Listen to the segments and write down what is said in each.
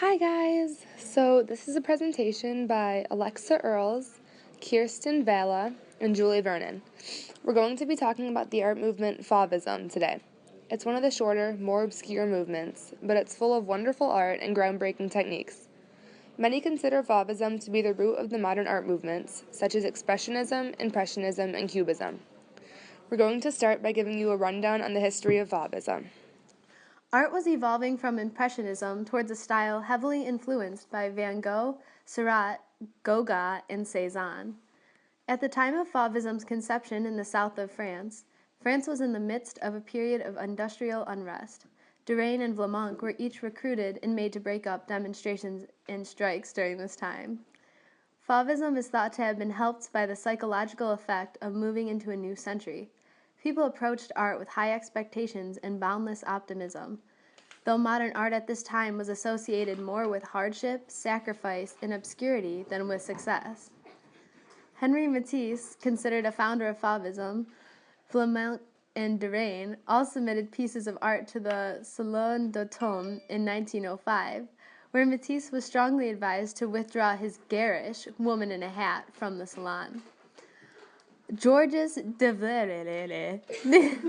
Hi guys! So this is a presentation by Alexa Earls, Kirsten Vela, and Julie Vernon. We're going to be talking about the art movement Fauvism today. It's one of the shorter, more obscure movements, but it's full of wonderful art and groundbreaking techniques. Many consider Fauvism to be the root of the modern art movements, such as Expressionism, Impressionism, and Cubism. We're going to start by giving you a rundown on the history of Fauvism. Art was evolving from Impressionism towards a style heavily influenced by Van Gogh, Seurat, Gauguin, and Cézanne. At the time of Fauvism's conception in the south of France, France was in the midst of a period of industrial unrest. Derain and Vlaminck were each recruited and made to break up demonstrations and strikes during this time. Fauvism is thought to have been helped by the psychological effect of moving into a new century. People approached art with high expectations and boundless optimism. Though modern art at this time was associated more with hardship, sacrifice, and obscurity than with success. Henri Matisse, considered a founder of Fauvism, Vlaminck and Derain all submitted pieces of art to the Salon d'Automne in 1905, where Matisse was strongly advised to withdraw his garish woman in a hat from the salon. Georges de Villiers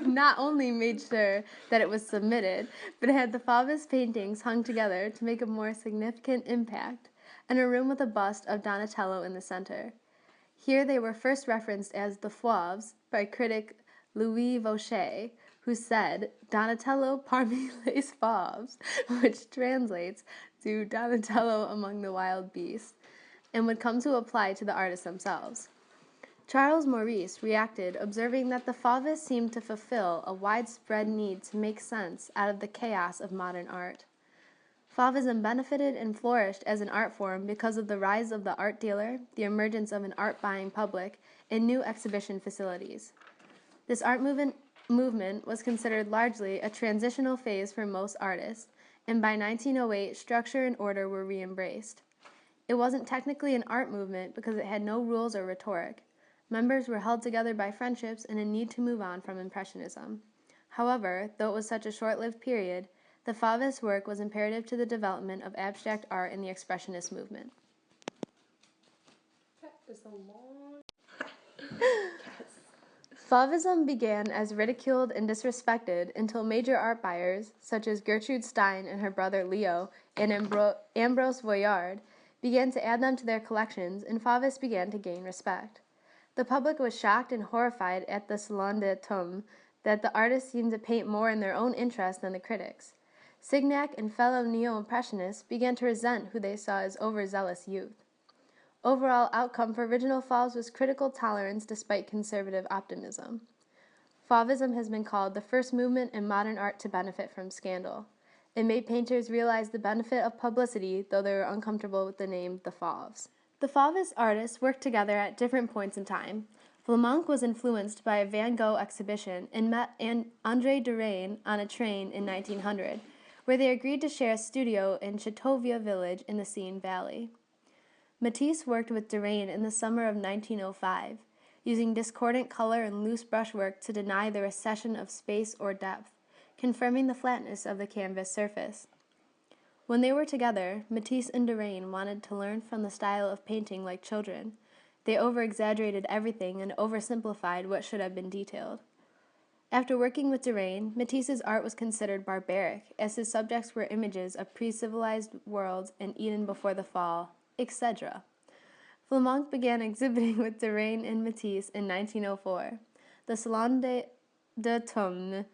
not only made sure that it was submitted, but had the Fauvist paintings hung together to make a more significant impact, and a room with a bust of Donatello in the center. Here they were first referenced as the Fauves by critic Louis Vaucher, who said, Donatello parmi les fauves, which translates to Donatello among the wild beasts, and would come to apply to the artists themselves. Charles Maurice reacted, observing that the Fauvists seemed to fulfill a widespread need to make sense out of the chaos of modern art. Fauvism benefited and flourished as an art form because of the rise of the art dealer, the emergence of an art-buying public, and new exhibition facilities. This art movement was considered largely a transitional phase for most artists, and by 1908, structure and order were re-embraced. It wasn't technically an art movement because it had no rules or rhetoric. Members were held together by friendships and a need to move on from Impressionism. However, though it was such a short-lived period, the Fauvist work was imperative to the development of abstract art in the Expressionist movement. That is a long... Fauvism began as ridiculed and disrespected until major art buyers, such as Gertrude Stein and her brother Leo and Ambrose Voillard, began to add them to their collections, and Fauvists began to gain respect. The public was shocked and horrified at the Salon d'Automne that the artists seemed to paint more in their own interest than the critics. Signac and fellow neo-impressionists began to resent who they saw as overzealous youth. Overall outcome for original Fauves was critical tolerance despite conservative optimism. Fauvism has been called the first movement in modern art to benefit from scandal. It made painters realize the benefit of publicity, though they were uncomfortable with the name the Fauves. The Fauvist artists worked together at different points in time. Vlaminck was influenced by a Van Gogh exhibition and met André Derain on a train in 1900, where they agreed to share a studio in Chateauvieux village in the Seine Valley. Matisse worked with Derain in the summer of 1905, using discordant color and loose brushwork to deny the recession of space or depth, confirming the flatness of the canvas surface. When they were together, Matisse and Derain wanted to learn from the style of painting like children. They over-exaggerated everything and oversimplified what should have been detailed. After working with Derain, Matisse's art was considered barbaric, as his subjects were images of pre-civilized worlds and Eden before the fall, etc. Vlaminck began exhibiting with Derain and Matisse in 1904. The Salon d'Automne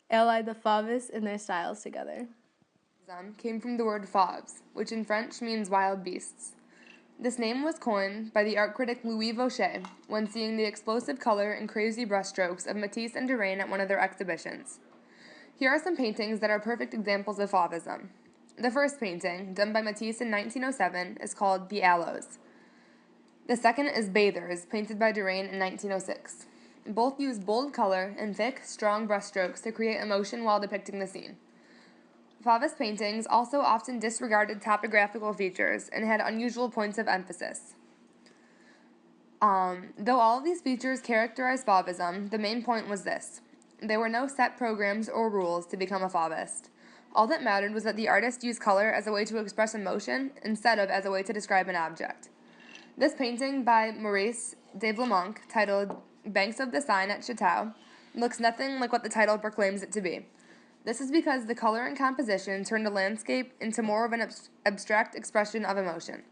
allied the Fauvists and their styles together. Came from the word fauves, which in French means wild beasts. This name was coined by the art critic Louis Vaucher when seeing the explosive color and crazy brushstrokes of Matisse and Derain at one of their exhibitions. Here are some paintings that are perfect examples of Fauvism. The first painting, done by Matisse in 1907, is called The Aloes. The second is Bathers, painted by Derain in 1906. Both use bold color and thick, strong brushstrokes to create emotion while depicting the scene. Fauvist paintings also often disregarded topographical features and had unusual points of emphasis. Though all of these features characterized Fauvism, the main point was this. There were no set programs or rules to become a Fauvist. All that mattered was that the artist used color as a way to express emotion instead of as a way to describe an object. This painting by Maurice de Blancmange, titled Banks of the Seine at Chateau, looks nothing like what the title proclaims it to be. This is because the color and composition turned a landscape into more of an abstract expression of emotion.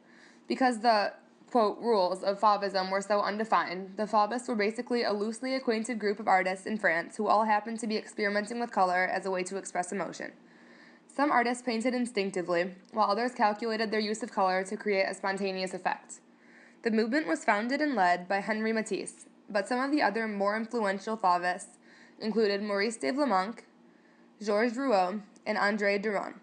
Because the, quote, rules of Fauvism were so undefined, the Fauvists were basically a loosely acquainted group of artists in France who all happened to be experimenting with color as a way to express emotion. Some artists painted instinctively, while others calculated their use of color to create a spontaneous effect. The movement was founded and led by Henri Matisse, but some of the other more influential Fauvists included Maurice de Blancmange, Georges Rouault, and André Derain.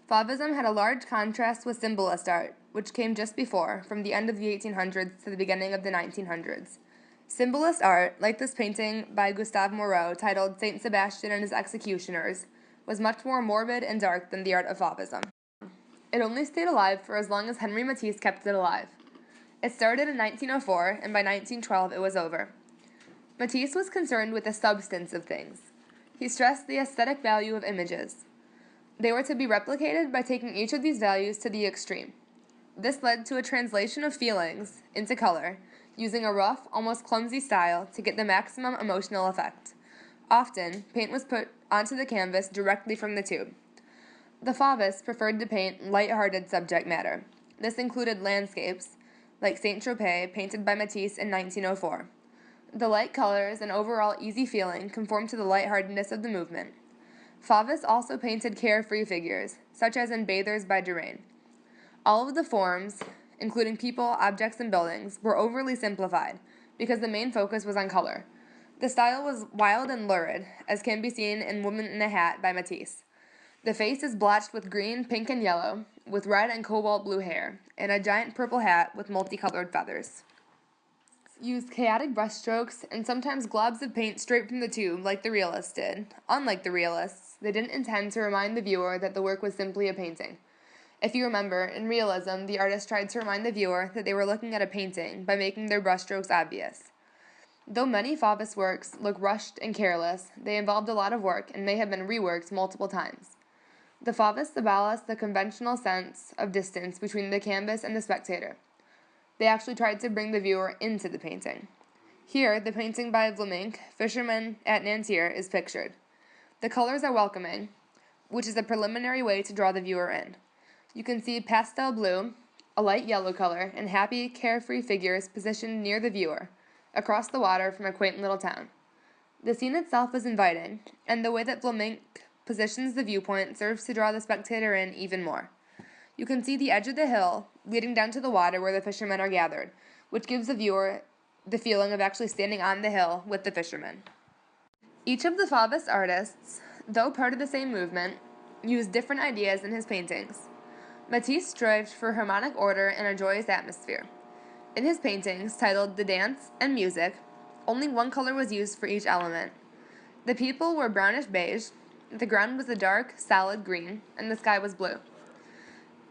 Fauvism had a large contrast with symbolist art, which came just before, from the end of the 1800s to the beginning of the 1900s. Symbolist art, like this painting by Gustave Moreau titled Saint Sebastian and His Executioners, was much more morbid and dark than the art of Fauvism. It only stayed alive for as long as Henri Matisse kept it alive. It started in 1904, and by 1912 it was over. Matisse was concerned with the substance of things. He stressed the aesthetic value of images. They were to be replicated by taking each of these values to the extreme. This led to a translation of feelings into color, using a rough, almost clumsy style to get the maximum emotional effect. Often, paint was put onto the canvas directly from the tube. The Fauvists preferred to paint light-hearted subject matter. This included landscapes, like Saint-Tropez, painted by Matisse in 1904. The light colors and overall easy feeling conformed to the lightheartedness of the movement. Fauvists also painted carefree figures, such as in Bathers by Derain. All of the forms, including people, objects, and buildings, were overly simplified, because the main focus was on color. The style was wild and lurid, as can be seen in Woman in a Hat by Matisse. The face is blotched with green, pink, and yellow, with red and cobalt blue hair, and a giant purple hat with multicolored feathers. Used chaotic brushstrokes and sometimes globs of paint straight from the tube like the realists did. Unlike the realists, they didn't intend to remind the viewer that the work was simply a painting. If you remember, in realism, the artist tried to remind the viewer that they were looking at a painting by making their brushstrokes obvious. Though many Fauvist works look rushed and careless, they involved a lot of work and may have been reworked multiple times. The Fauvists abolished the conventional sense of distance between the canvas and the spectator. They actually tried to bring the viewer into the painting. Here, the painting by Vlaminck, Fisherman at Nanterre, is pictured. The colors are welcoming, which is a preliminary way to draw the viewer in. You can see pastel blue, a light yellow color, and happy, carefree figures positioned near the viewer, across the water from a quaint little town. The scene itself is inviting, and the way that Vlaminck positions the viewpoint serves to draw the spectator in even more. You can see the edge of the hill leading down to the water where the fishermen are gathered, which gives the viewer the feeling of actually standing on the hill with the fishermen. Each of the Fauvist artists, though part of the same movement, used different ideas in his paintings. Matisse strived for harmonic order and a joyous atmosphere. In his paintings, titled The Dance and Music, only one color was used for each element. The people were brownish beige, the ground was a dark, solid green, and the sky was blue.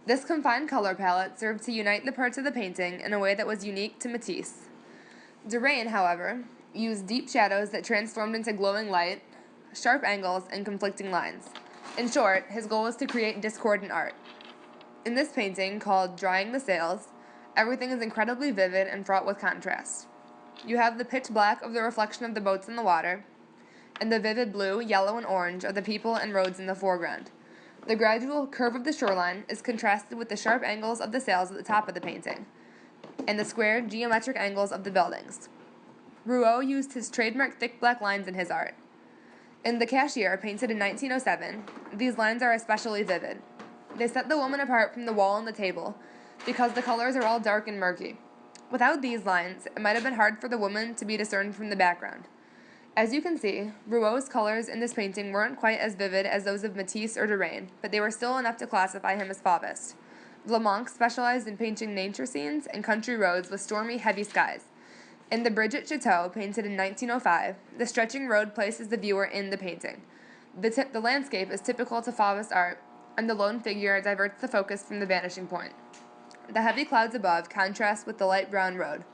This confined color palette served to unite the parts of the painting in a way that was unique to Matisse. Derain, however, used deep shadows that transformed into glowing light, sharp angles, and conflicting lines. In short, his goal was to create discordant art. In this painting, called Drying the Sails, everything is incredibly vivid and fraught with contrast. You have the pitch black of the reflection of the boats in the water, and the vivid blue, yellow, and orange of the people and roads in the foreground. The gradual curve of the shoreline is contrasted with the sharp angles of the sails at the top of the painting, and the square, geometric angles of the buildings. Rouault used his trademark thick black lines in his art. In The Cashier, painted in 1907, these lines are especially vivid. They set the woman apart from the wall and the table, because the colors are all dark and murky. Without these lines, it might have been hard for the woman to be discerned from the background. As you can see, Rouault's colors in this painting weren't quite as vivid as those of Matisse or Derain, but they were still enough to classify him as Fauvist. Blancmange specialized in painting nature scenes and country roads with stormy, heavy skies. In The Bridge at Chateau, painted in 1905, the stretching road places the viewer in the painting. The landscape is typical to Fauvist art, and the lone figure diverts the focus from the vanishing point. The heavy clouds above contrast with the light brown road.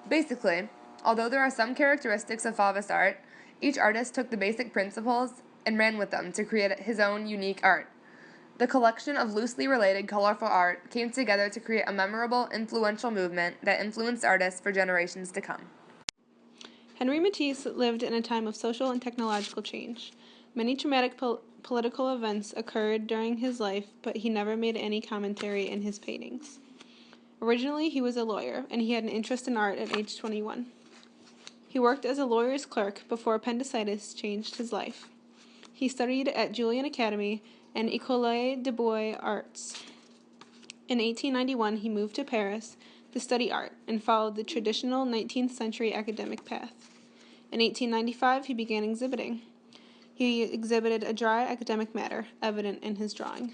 Basically, although there are some characteristics of Fauvist art, each artist took the basic principles and ran with them to create his own unique art. The collection of loosely related colorful art came together to create a memorable, influential movement that influenced artists for generations to come. Henri Matisse lived in a time of social and technological change. Many traumatic political events occurred during his life, but he never made any commentary in his paintings. Originally, he was a lawyer, and he had an interest in art at age 21. He worked as a lawyer's clerk before appendicitis changed his life. He studied at Julian Academy and École des Beaux-Arts. In 1891, he moved to Paris to study art and followed the traditional 19th century academic path. In 1895, he began exhibiting. He exhibited a dry academic matter, evident in his drawing.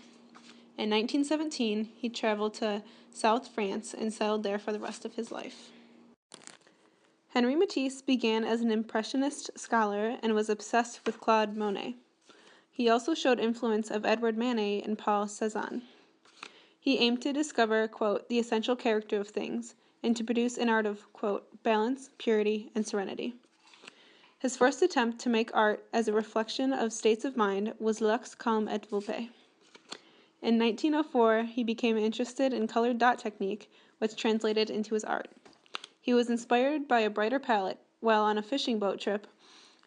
In 1917, he traveled to South France and settled there for the rest of his life. Henri Matisse began as an Impressionist scholar and was obsessed with Claude Monet. He also showed influence of Edward Manet and Paul Cézanne. He aimed to discover, quote, the essential character of things, and to produce an art of, quote, balance, purity, and serenity. His first attempt to make art as a reflection of states of mind was Lux Calme et Volpe. In 1904, he became interested in colored dot technique, which translated into his art. He was inspired by a brighter palette while on a fishing boat trip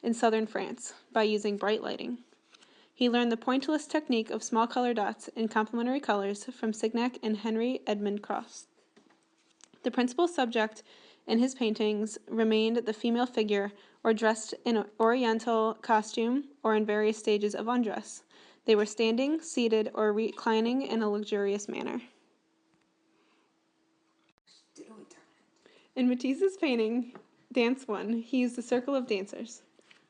in southern France by using bright lighting. He learned the pointillist technique of small color dots in complementary colors from Signac and Henry Edmund Cross. The principal subject in his paintings remained the female figure or dressed in an oriental costume or in various stages of undress. They were standing, seated, or reclining in a luxurious manner. In Matisse's painting, Dance 1, he used a circle of dancers.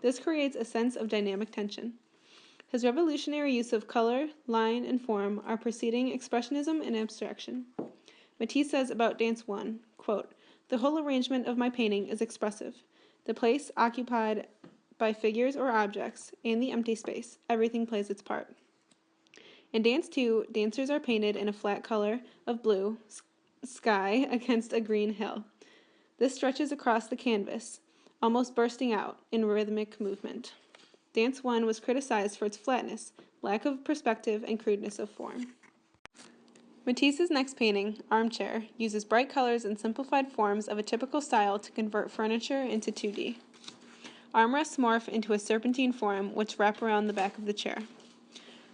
This creates a sense of dynamic tension. His revolutionary use of color, line, and form are preceding expressionism and abstraction. Matisse says about Dance 1, quote, the whole arrangement of my painting is expressive. The place occupied by figures or objects, and the empty space, everything plays its part. In Dance 2, dancers are painted in a flat color of blue sky against a green hill. This stretches across the canvas, almost bursting out in rhythmic movement. Dance 1 was criticized for its flatness, lack of perspective, and crudeness of form. Matisse's next painting, Armchair, uses bright colors and simplified forms of a typical style to convert furniture into 2D. Armrests morph into a serpentine form which wrap around the back of the chair.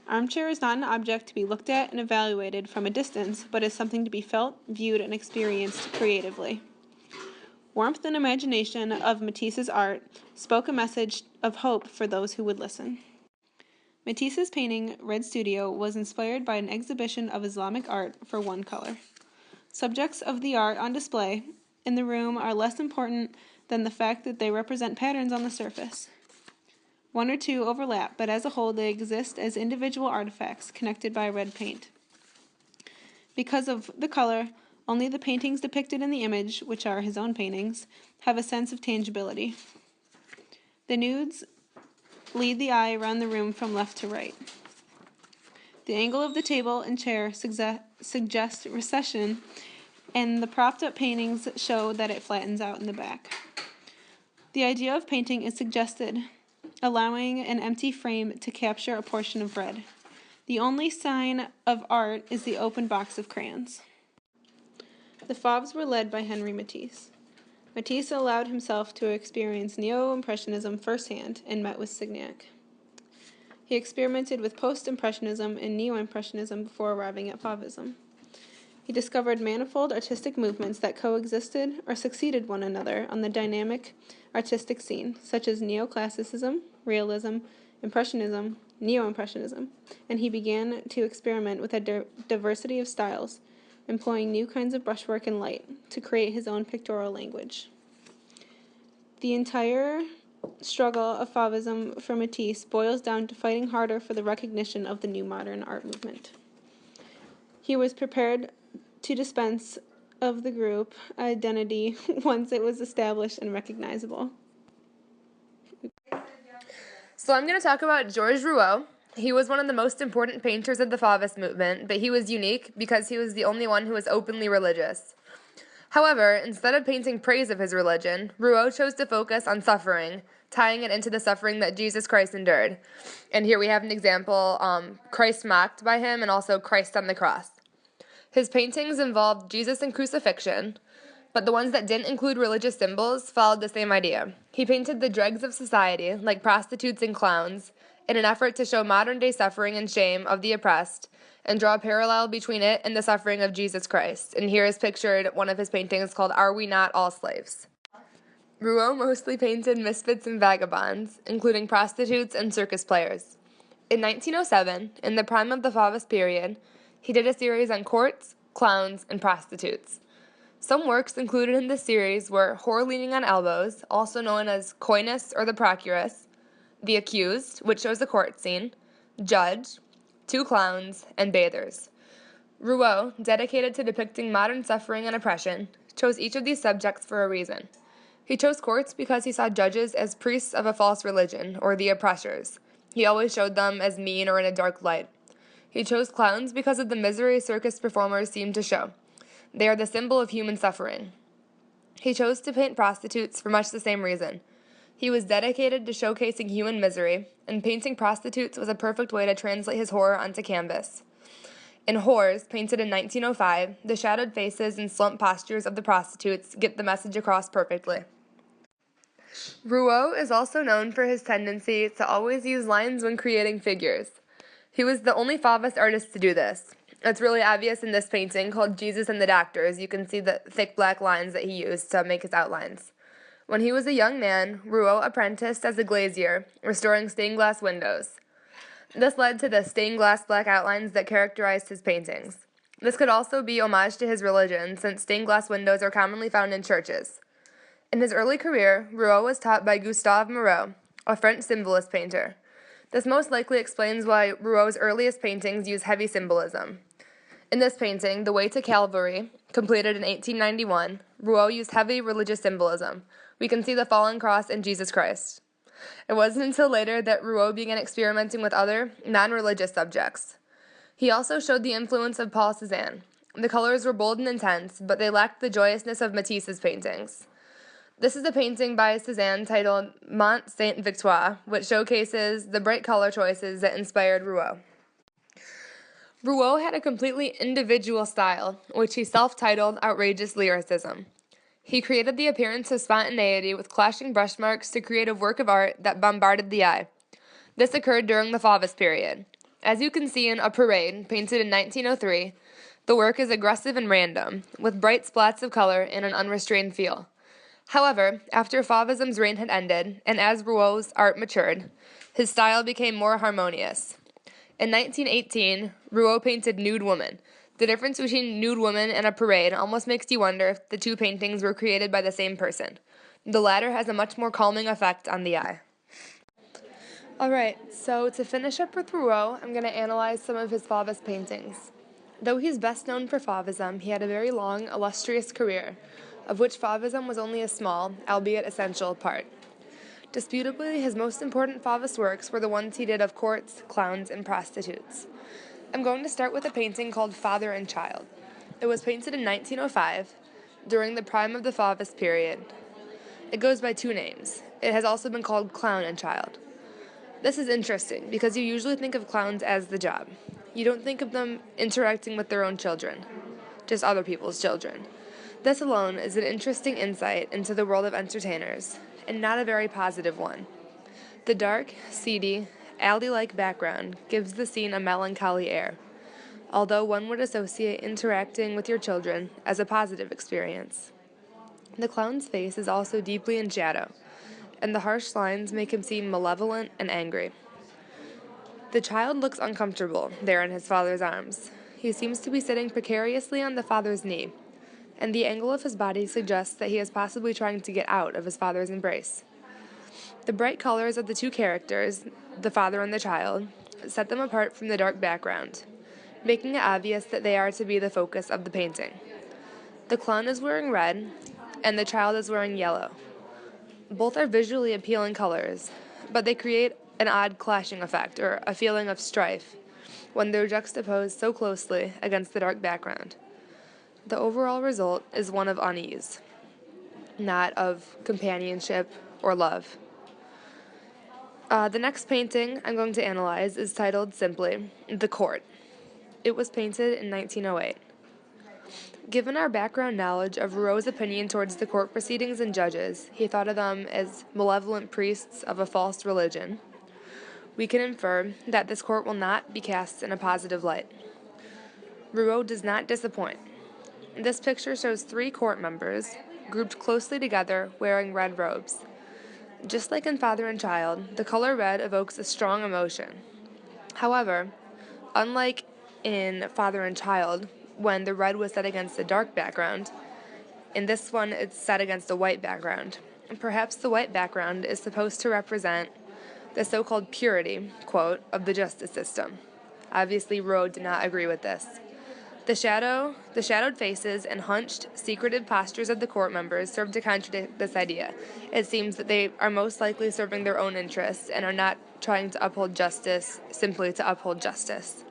Armchair is not an object to be looked at and evaluated from a distance, but is something to be felt, viewed, and experienced creatively. Warmth and imagination of Matisse's art spoke a message of hope for those who would listen. Matisse's painting, Red Studio, was inspired by an exhibition of Islamic art for one color. Subjects of the art on display in the room are less important than the fact that they represent patterns on the surface. One or two overlap, but as a whole they exist as individual artifacts connected by red paint. Because of the color, only the paintings depicted in the image, which are his own paintings, have a sense of tangibility. The nudes lead the eye around the room from left to right. The angle of the table and chair suggests recession, and the propped-up paintings show that it flattens out in the back. The idea of painting is suggested, allowing an empty frame to capture a portion of red. The only sign of art is the open box of crayons. The Fauves were led by Henri Matisse. Matisse allowed himself to experience Neo-Impressionism firsthand and met with Signac. He experimented with Post-Impressionism and Neo-Impressionism before arriving at Fauvism. He discovered manifold artistic movements that coexisted or succeeded one another on the dynamic artistic scene, such as Neoclassicism, Realism, Impressionism, Neo-Impressionism, and he began to experiment with a diversity of styles, employing new kinds of brushwork and light to create his own pictorial language. The entire struggle of Fauvism for Matisse boils down to fighting harder for the recognition of the new modern art movement. He was prepared to dispense of the group identity once it was established and recognizable. So I'm going to talk about Georges Rouault. He was one of the most important painters of the Fauvist movement, but he was unique because he was the only one who was openly religious. However, instead of painting praise of his religion, Rouault chose to focus on suffering, tying it into the suffering that Jesus Christ endured. And here we have an example, Christ mocked by him and also Christ on the cross. His paintings involved Jesus and crucifixion, but the ones that didn't include religious symbols followed the same idea. He painted the dregs of society, like prostitutes and clowns, in an effort to show modern-day suffering and shame of the oppressed, and draw a parallel between it and the suffering of Jesus Christ. And here is pictured one of his paintings called Are We Not All Slaves? Rouault mostly painted misfits and vagabonds, including prostitutes and circus players. In 1907, in the prime of the Fauvist period, he did a series on courts, clowns, and prostitutes. Some works included in this series were Whore Leaning on Elbows, also known as Coyness or the Procuress, The Accused, which shows a court scene, Judge, Two Clowns, and Bathers. Rouault, dedicated to depicting modern suffering and oppression, chose each of these subjects for a reason. He chose courts because he saw judges as priests of a false religion, or the oppressors. He always showed them as mean or in a dark light. He chose clowns because of the misery circus performers seemed to show. They are the symbol of human suffering. He chose to paint prostitutes for much the same reason. He was dedicated to showcasing human misery, and painting prostitutes was a perfect way to translate his horror onto canvas. In Whores, painted in 1905, the shadowed faces and slumped postures of the prostitutes get the message across perfectly. Rouault is also known for his tendency to always use lines when creating figures. He was the only Fauvist artist to do this. It's really obvious in this painting called Jesus and the Doctors. You can see the thick black lines that he used to make his outlines. When he was a young man, Rouault apprenticed as a glazier, restoring stained glass windows. This led to the stained glass black outlines that characterized his paintings. This could also be homage to his religion, since stained glass windows are commonly found in churches. In his early career, Rouault was taught by Gustave Moreau, a French symbolist painter. This most likely explains why Rouault's earliest paintings use heavy symbolism. In this painting, The Way to Calvary, completed in 1891, Rouault used heavy religious symbolism. We can see the fallen cross and Jesus Christ. It wasn't until later that Rouault began experimenting with other, non-religious subjects. He also showed the influence of Paul Cézanne. The colors were bold and intense, but they lacked the joyousness of Matisse's paintings. This is a painting by Cézanne titled Mont Sainte-Victoire, which showcases the bright color choices that inspired Rouault. Rouault had a completely individual style, which he self-titled Outrageous Lyricism. He created the appearance of spontaneity with clashing brush marks to create a work of art that bombarded the eye. This occurred during the Fauvist period. As you can see in A Parade, painted in 1903, the work is aggressive and random, with bright splats of color and an unrestrained feel. However, after Fauvism's reign had ended, and as Rouault's art matured, his style became more harmonious. In 1918, Rouault painted Nude Woman. The difference between Nude Woman and A Parade almost makes you wonder if the two paintings were created by the same person. The latter has a much more calming effect on the eye. Alright, so to finish up with Rouault, I'm going to analyze some of his Fauvist paintings. Though he's best known for Fauvism, he had a very long, illustrious career, of which Fauvism was only a small, albeit essential, part. Disputably, his most important Fauvist works were the ones he did of courts, clowns, and prostitutes. I'm going to start with a painting called Father and Child. It was painted in 1905, during the prime of the Fauvist period. It goes by two names. It has also been called Clown and Child. This is interesting because you usually think of clowns as the job. You don't think of them interacting with their own children, just other people's children. This alone is an interesting insight into the world of entertainers, and not a very positive one. The dark, seedy, alley-like background gives the scene a melancholy air, although one would associate interacting with your children as a positive experience. The clown's face is also deeply in shadow, and the harsh lines make him seem malevolent and angry. The child looks uncomfortable there in his father's arms. He seems to be sitting precariously on the father's knee, and the angle of his body suggests that he is possibly trying to get out of his father's embrace. The bright colors of the two characters, the father and the child, set them apart from the dark background, making it obvious that they are to be the focus of the painting. The clown is wearing red, and the child is wearing yellow. Both are visually appealing colors, but they create an odd clashing effect, or a feeling of strife, when they're juxtaposed so closely against the dark background. The overall result is one of unease, not of companionship or love. The next painting I'm going to analyze is titled simply The Court. It was painted in 1908. Given our background knowledge of Rouault's opinion towards the court proceedings and judges, he thought of them as malevolent priests of a false religion. We can infer that this court will not be cast in a positive light. Rouault does not disappoint. This picture shows 3 court members, grouped closely together, wearing red robes. Just like in Father and Child, the color red evokes a strong emotion. However, unlike in Father and Child, when the red was set against a dark background, in this one it's set against a white background. And perhaps the white background is supposed to represent the so-called purity, quote, of the justice system. Obviously, Rouault did not agree with this. The shadowed faces and hunched, secretive postures of the court members serve to contradict this idea. It seems that they are most likely serving their own interests and are not trying to uphold justice simply to uphold justice.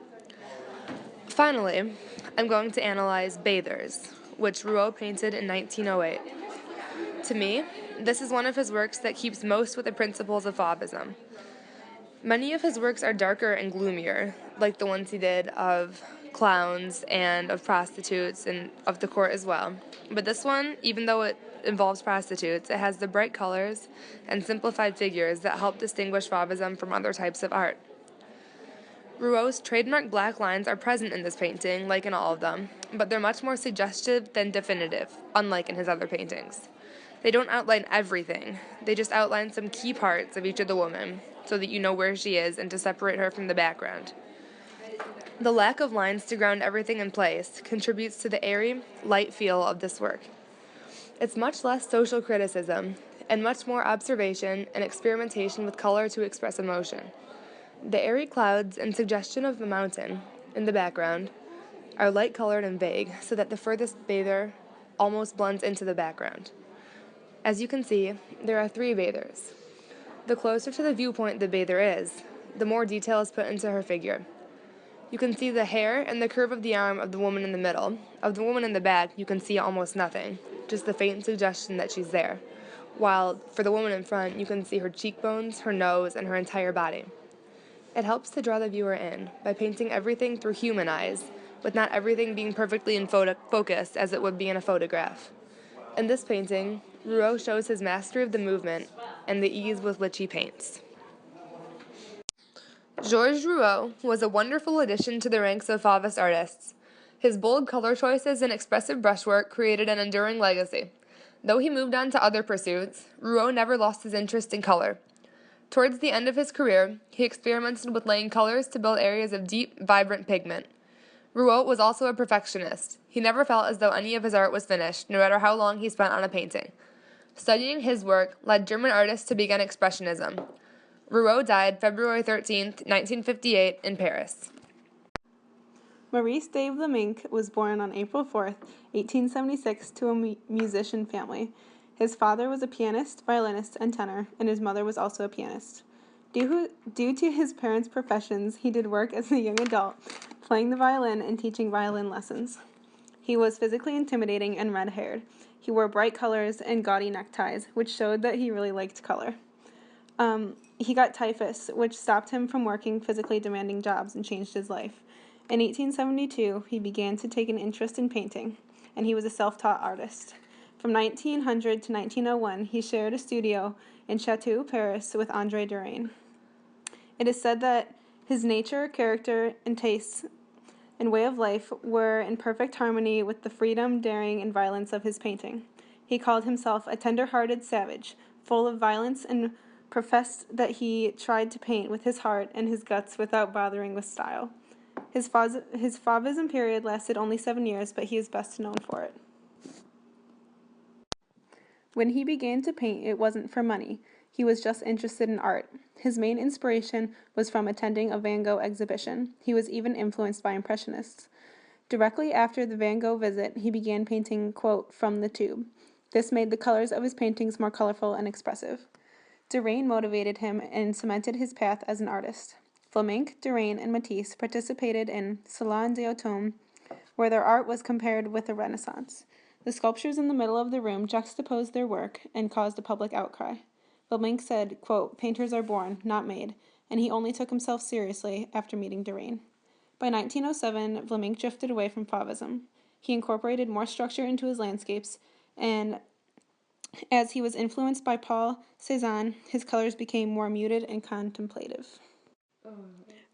Finally, I'm going to analyze Bathers, which Rouault painted in 1908. To me, this is one of his works that keeps most with the principles of Fauvism. Many of his works are darker and gloomier, like the ones he did of clowns and of prostitutes and of the court as well. But this one, even though it involves prostitutes, it has the bright colors and simplified figures that help distinguish Fauvism from other types of art. Rouault's trademark black lines are present in this painting, like in all of them, but they're much more suggestive than definitive, unlike in his other paintings. They don't outline everything, they just outline some key parts of each of the women, so that you know where she is and to separate her from the background. The lack of lines to ground everything in place contributes to the airy, light feel of this work. It's much less social criticism and much more observation and experimentation with color to express emotion. The airy clouds and suggestion of the mountain in the background are light-colored and vague, so that the furthest bather almost blends into the background. As you can see, there are 3 bathers. The closer to the viewpoint the bather is, the more detail is put into her figure. You can see the hair and the curve of the arm of the woman in the middle. Of the woman in the back, you can see almost nothing, just the faint suggestion that she's there. While for the woman in front, you can see her cheekbones, her nose, and her entire body. It helps to draw the viewer in by painting everything through human eyes, with not everything being perfectly in focus as it would be in a photograph. In this painting, Rouault shows his mastery of the movement and the ease with which he paints. Georges Rouault was a wonderful addition to the ranks of Fauvist artists. His bold color choices and expressive brushwork created an enduring legacy. Though he moved on to other pursuits, Rouault never lost his interest in color. Towards the end of his career, he experimented with laying colors to build areas of deep, vibrant pigment. Rouault was also a perfectionist. He never felt as though any of his art was finished, no matter how long he spent on a painting. Studying his work led German artists to begin Expressionism. Rouault died February 13, 1958, in Paris. Maurice de Vlaminck was born on April 4th, 1876, to a musician family. His father was a pianist, violinist, and tenor, and his mother was also a pianist. Due to his parents' professions, he did work as a young adult, playing the violin and teaching violin lessons. He was physically intimidating and red-haired. He wore bright colors and gaudy neckties, which showed that he really liked color. He got typhus, which stopped him from working physically demanding jobs and changed his life. In 1872, he began to take an interest in painting, and he was a self-taught artist. From 1900 to 1901, he shared a studio in Chateau, Paris, with André Derain. It is said that his nature, character, and tastes and way of life were in perfect harmony with the freedom, daring, and violence of his painting. He called himself a tender-hearted savage, full of violence, and professed that he tried to paint with his heart and his guts without bothering with style. His Fauvism period lasted only 7 years, but he is best known for it. When he began to paint, it wasn't for money. He was just interested in art. His main inspiration was from attending a Van Gogh exhibition. He was even influenced by Impressionists. Directly after the Van Gogh visit, he began painting, quote, from the tube. This made the colors of his paintings more colorful and expressive. Derain motivated him and cemented his path as an artist. Vlaminck, Derain, and Matisse participated in Salon d'Automne, where their art was compared with the Renaissance. The sculptures in the middle of the room juxtaposed their work and caused a public outcry. Vlaminck said, quote, "Painters are born, not made," and he only took himself seriously after meeting Derain. By 1907, Vlaminck drifted away from Fauvism. He incorporated more structure into his landscapes, and as he was influenced by Paul Cézanne, his colors became more muted and contemplative.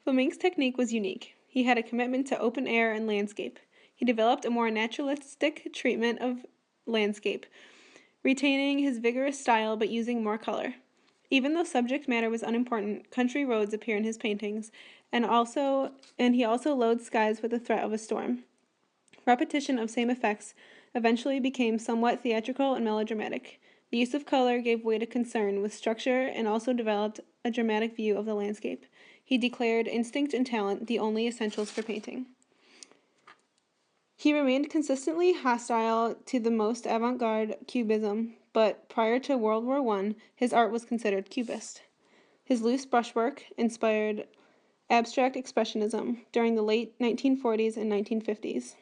Vlaminck's technique was unique. He had a commitment to open air and landscape. He developed a more naturalistic treatment of landscape, retaining his vigorous style but using more color. Even though subject matter was unimportant, country roads appear in his paintings, and he also loads skies with the threat of a storm. Repetition of same effects eventually became somewhat theatrical and melodramatic. The use of color gave way to concern with structure and also developed a dramatic view of the landscape. He declared instinct and talent the only essentials for painting. He remained consistently hostile to the most avant-garde Cubism, but prior to World War I, his art was considered Cubist. His loose brushwork inspired abstract expressionism during the late 1940s and 1950s,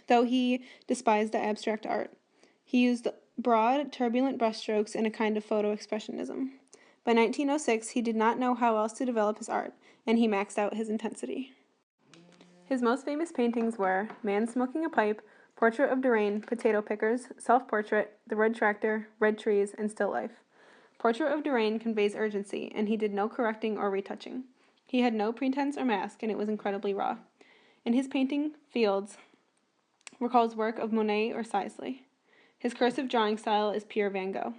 though he despised the abstract art. He used broad, turbulent brushstrokes and a kind of photo-expressionism. By 1906, he did not know how else to develop his art, and he maxed out his intensity. His most famous paintings were Man Smoking a Pipe, Portrait of Derain, Potato Pickers, Self-Portrait, The Red Tractor, Red Trees, and Still Life. Portrait of Derain conveys urgency, and he did no correcting or retouching. He had no pretense or mask, and it was incredibly raw. In his painting, Fields recalls work of Monet or Sisley. His cursive drawing style is pure Van Gogh.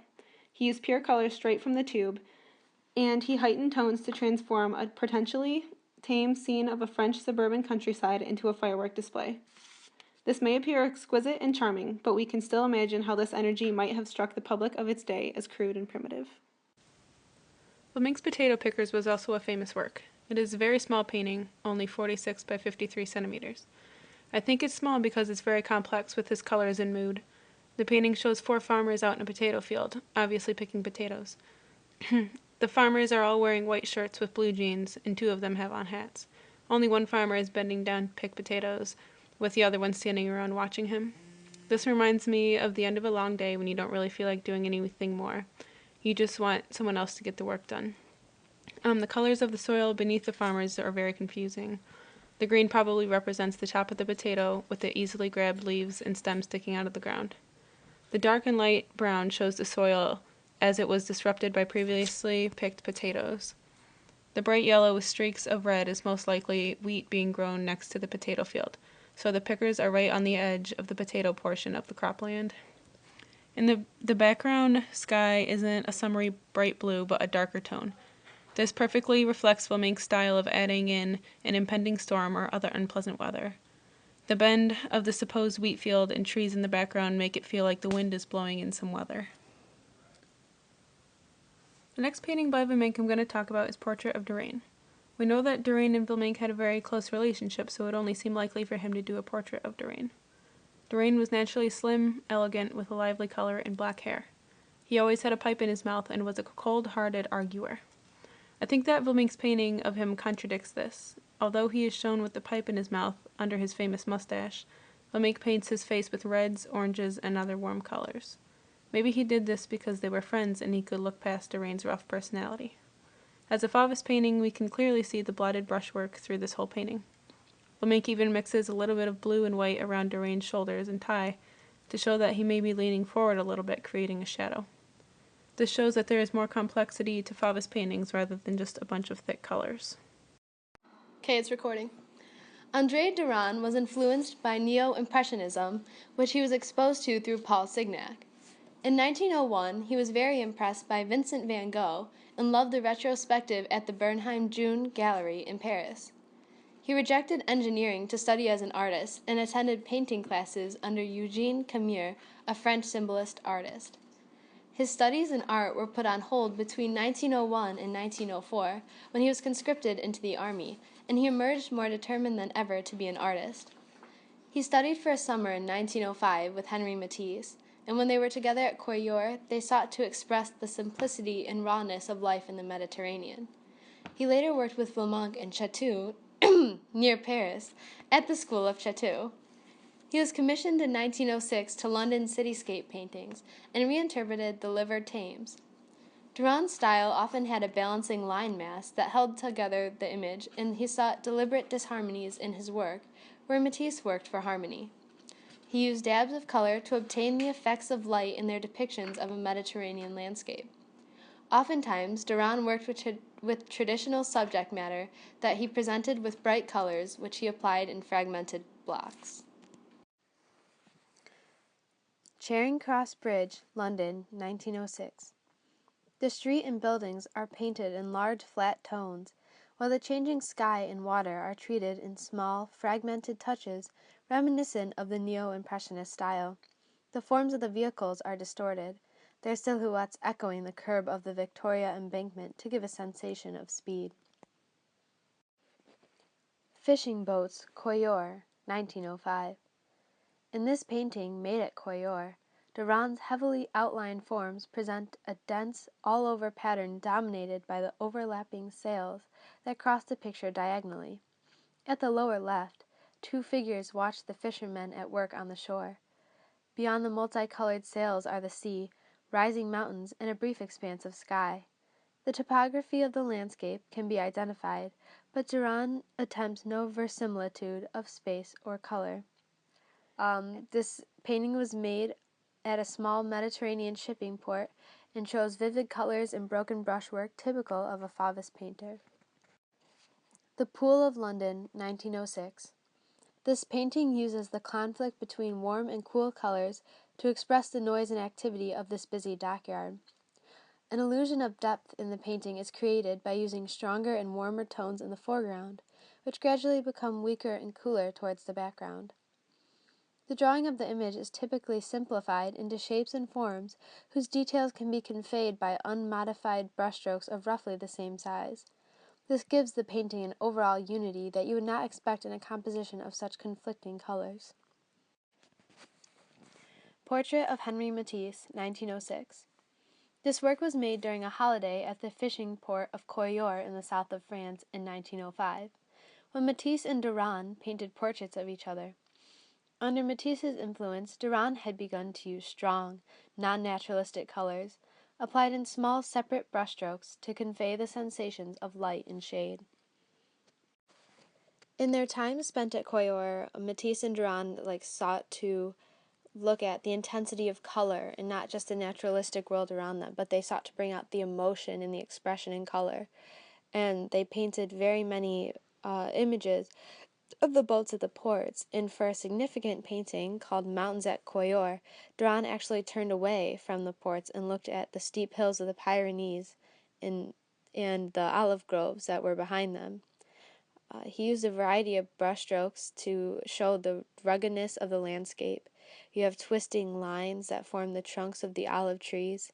He used pure colors straight from the tube, and he heightened tones to transform a potentially tame scene of a French suburban countryside into a firework display. This may appear exquisite and charming, but we can still imagine how this energy might have struck the public of its day as crude and primitive. Vlaminck's Potato Pickers was also a famous work. It is a very small painting, only 46 by 53 centimeters. I think it's small because it's very complex with his colors and mood. The painting shows 4 farmers out in a potato field, obviously picking potatoes. The farmers are all wearing white shirts with blue jeans, and 2 of them have on hats. Only one farmer is bending down to pick potatoes, with the other one standing around watching him. This reminds me of the end of a long day when you don't really feel like doing anything more. You just want someone else to get the work done. The colors of the soil beneath the farmers are very confusing. The green probably represents the top of the potato, with the easily grabbed leaves and stems sticking out of the ground. The dark and light brown shows the soil as it was disrupted by previously picked potatoes. The bright yellow with streaks of red is most likely wheat being grown next to the potato field, so the pickers are right on the edge of the potato portion of the cropland. In the background sky isn't a summery bright blue, but a darker tone. This perfectly reflects Vlaminck's style of adding in an impending storm or other unpleasant weather. The bend of the supposed wheat field and trees in the background make it feel like the wind is blowing in some weather. The next painting by Vlaminck I'm going to talk about is Portrait of Derain. We know that Derain and Vlaminck had a very close relationship, so it only seemed likely for him to do a portrait of Derain. Derain was naturally slim, elegant, with a lively color and black hair. He always had a pipe in his mouth and was a cold-hearted arguer. I think that Vlaminck's painting of him contradicts this. Although he is shown with the pipe in his mouth under his famous mustache, Vlaminck paints his face with reds, oranges, and other warm colors. Maybe he did this because they were friends and he could look past Derain's rough personality. As a Fauvis painting, we can clearly see the blotted brushwork through this whole painting. Vlaminck even mixes a little bit of blue and white around Derain's shoulders and tie to show that he may be leaning forward a little bit, creating a shadow. This shows that there is more complexity to Fauvis paintings rather than just a bunch of thick colors. Okay, it's recording. André Derain was influenced by Neo-Impressionism, which he was exposed to through Paul Signac. In 1901, he was very impressed by Vincent van Gogh and loved the retrospective at the Bernheim June Gallery in Paris. He rejected engineering to study as an artist and attended painting classes under Eugène Camure, a French symbolist artist. His studies in art were put on hold between 1901 and 1904 when he was conscripted into the army, and he emerged more determined than ever to be an artist. He studied for a summer in 1905 with Henri Matisse, and when they were together at Courrières, they sought to express the simplicity and rawness of life in the Mediterranean. He later worked with Vlaminck in Chatou, near Paris, at the School of Chatou. He was commissioned in 1906 to London cityscape paintings and reinterpreted the Liver Thames. Duran's style often had a balancing line mass that held together the image, and he sought deliberate disharmonies in his work, where Matisse worked for harmony. He used dabs of color to obtain the effects of light in their depictions of a Mediterranean landscape. Oftentimes, Duran worked with traditional subject matter that he presented with bright colors, which he applied in fragmented blocks. Charing Cross Bridge, London, 1906. The street and buildings are painted in large flat tones, while the changing sky and water are treated in small, fragmented touches reminiscent of the neo-impressionist style. The forms of the vehicles are distorted, their silhouettes echoing the curb of the Victoria Embankment to give a sensation of speed. Fishing Boats, Coyeur, 1905. In this painting, made at Coyeur, Duran's heavily outlined forms present a dense, all-over pattern dominated by the overlapping sails that cross the picture diagonally. At the lower left, two figures watch the fishermen at work on the shore. Beyond the multicolored sails are the sea, rising mountains, and a brief expanse of sky. The topography of the landscape can be identified, but Duran attempts no verisimilitude of space or color. This painting was made at a small Mediterranean shipping port and shows vivid colors and broken brushwork typical of a Fauvist painter. The Pool of London, 1906. This painting uses the conflict between warm and cool colors to express the noise and activity of this busy dockyard. An illusion of depth in the painting is created by using stronger and warmer tones in the foreground, which gradually become weaker and cooler towards the background. The drawing of the image is typically simplified into shapes and forms whose details can be conveyed by unmodified brushstrokes of roughly the same size. This gives the painting an overall unity that you would not expect in a composition of such conflicting colors. Portrait of Henri Matisse, 1906. This work was made during a holiday at the fishing port of Coyeur in the south of France in 1905, when Matisse and Duran painted portraits of each other. Under Matisse's influence, Duran had begun to use strong, non-naturalistic colors, applied in small separate brushstrokes to convey the sensations of light and shade. In their time spent at Coyeur, Matisse and Duran sought to look at the intensity of color and not just the naturalistic world around them, but they sought to bring out the emotion and the expression in color. And they painted very many images of the boats at the ports, and for a significant painting called Mountains at Coyeur, Duran actually turned away from the ports and looked at the steep hills of the Pyrenees and the olive groves that were behind them. He used a variety of brushstrokes to show the ruggedness of the landscape. You have twisting lines that form the trunks of the olive trees,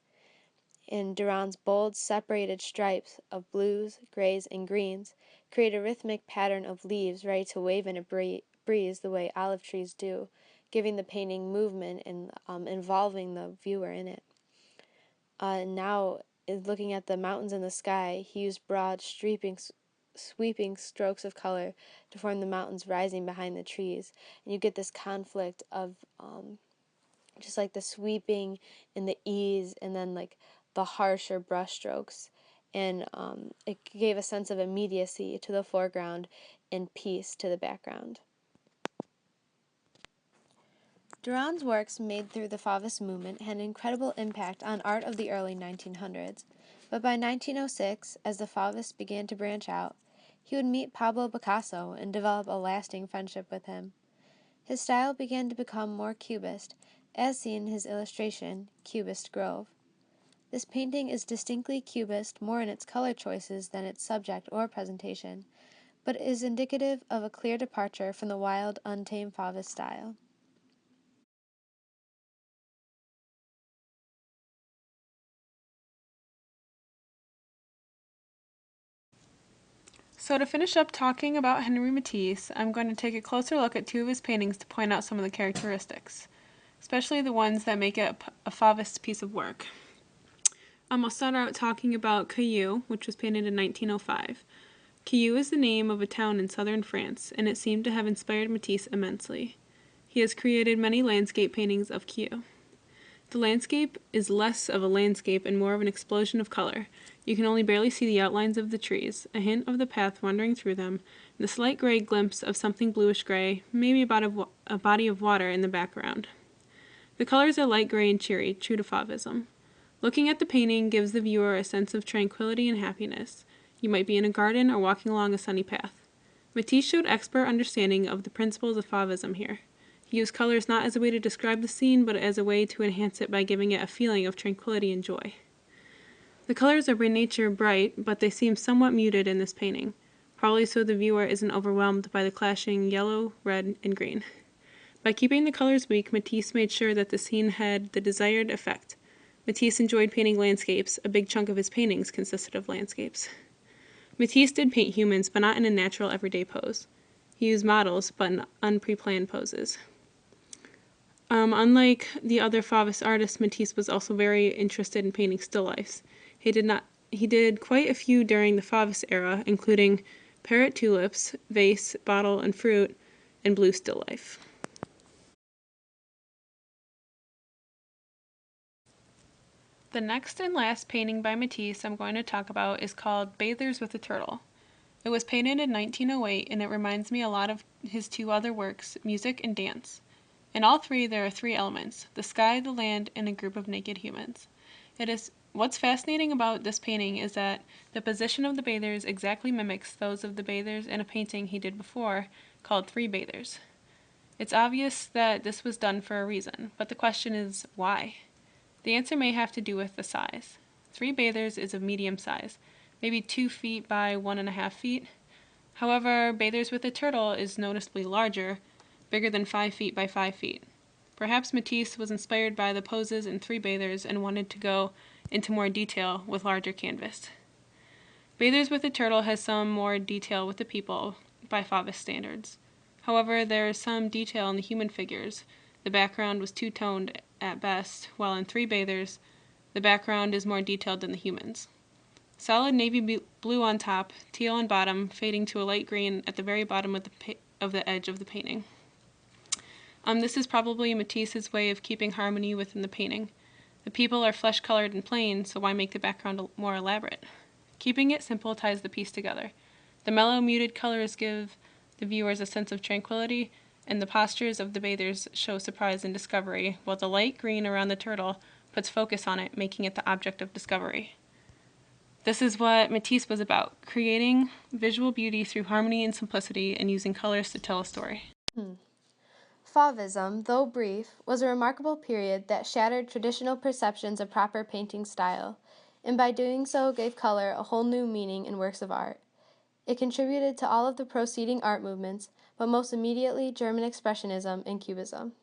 and Duran's bold separated stripes of blues, grays, and greens create a rhythmic pattern of leaves ready to wave in a breeze the way olive trees do, giving the painting movement and involving the viewer in it. Now, looking at the mountains and the sky, he used broad, sweeping strokes of color to form the mountains rising behind the trees, and you get this conflict of just the sweeping and the ease, and then the harsher brushstrokes, and it gave a sense of immediacy to the foreground and peace to the background. Duran's works made through the Fauvist movement had an incredible impact on art of the early 1900s, but by 1906, as the Fauvists began to branch out, he would meet Pablo Picasso and develop a lasting friendship with him. His style began to become more cubist, as seen in his illustration, Cubist Grove. This painting is distinctly cubist more in its color choices than its subject or presentation, but is indicative of a clear departure from the wild, untamed Fauvist style. So to finish up talking about Henri Matisse, I'm going to take a closer look at two of his paintings to point out some of the characteristics, especially the ones that make it a Fauvist piece of work. I'll start out talking about Caillou, which was painted in 1905. Caillou is the name of a town in southern France, and it seemed to have inspired Matisse immensely. He has created many landscape paintings of Caillou. The landscape is less of a landscape and more of an explosion of color. You can only barely see the outlines of the trees, a hint of the path wandering through them, and the slight gray glimpse of something bluish-gray, maybe about a body of water in the background. The colors are light gray and cheery, true to Fauvism. Looking at the painting gives the viewer a sense of tranquility and happiness. You might be in a garden or walking along a sunny path. Matisse showed expert understanding of the principles of Fauvism here. He used colors not as a way to describe the scene, but as a way to enhance it by giving it a feeling of tranquility and joy. The colors are by nature bright, but they seem somewhat muted in this painting, probably so the viewer isn't overwhelmed by the clashing yellow, red, and green. By keeping the colors weak, Matisse made sure that the scene had the desired effect. Matisse enjoyed painting landscapes. A big chunk of his paintings consisted of landscapes. Matisse did paint humans, but not in a natural everyday pose. He used models, but in unpreplanned poses. Unlike the other Fauvist artists, Matisse was also very interested in painting still lifes. He did quite a few during the Fauvist era, including parrot tulips, vase, bottle, and fruit, and blue still life. The next and last painting by Matisse I'm going to talk about is called Bathers with a Turtle. It was painted in 1908, and it reminds me a lot of his two other works, Music and Dance. In all three, there are three elements: the sky, the land, and a group of naked humans. What's fascinating about this painting is that the position of the bathers exactly mimics those of the bathers in a painting he did before called Three Bathers. It's obvious that this was done for a reason, but the question is, why? The answer may have to do with the size. Three Bathers is of medium size, maybe 2 feet by 1.5 feet. However, Bathers with a Turtle is noticeably larger, bigger than 5 feet by 5 feet. Perhaps Matisse was inspired by the poses in Three Bathers and wanted to go into more detail with larger canvas. Bathers with a Turtle has some more detail with the people by Fauvist standards. However, there is some detail in the human figures. The background was two-toned at best, while in Three Bathers, the background is more detailed than the humans. Solid navy blue on top, teal on bottom, fading to a light green at the very bottom of the edge of the painting. This is probably Matisse's way of keeping harmony within the painting. The people are flesh-colored and plain, so why make the background more elaborate? Keeping it simple ties the piece together. The mellow, muted colors give the viewers a sense of tranquility, and the postures of the bathers show surprise and discovery, while the light green around the turtle puts focus on it, making it the object of discovery. This is what Matisse was about, creating visual beauty through harmony and simplicity and using colors to tell a story. Fauvism, though brief, was a remarkable period that shattered traditional perceptions of proper painting style, and by doing so gave color a whole new meaning in works of art. It contributed to all of the preceding art movements, but most immediately German Expressionism and Cubism.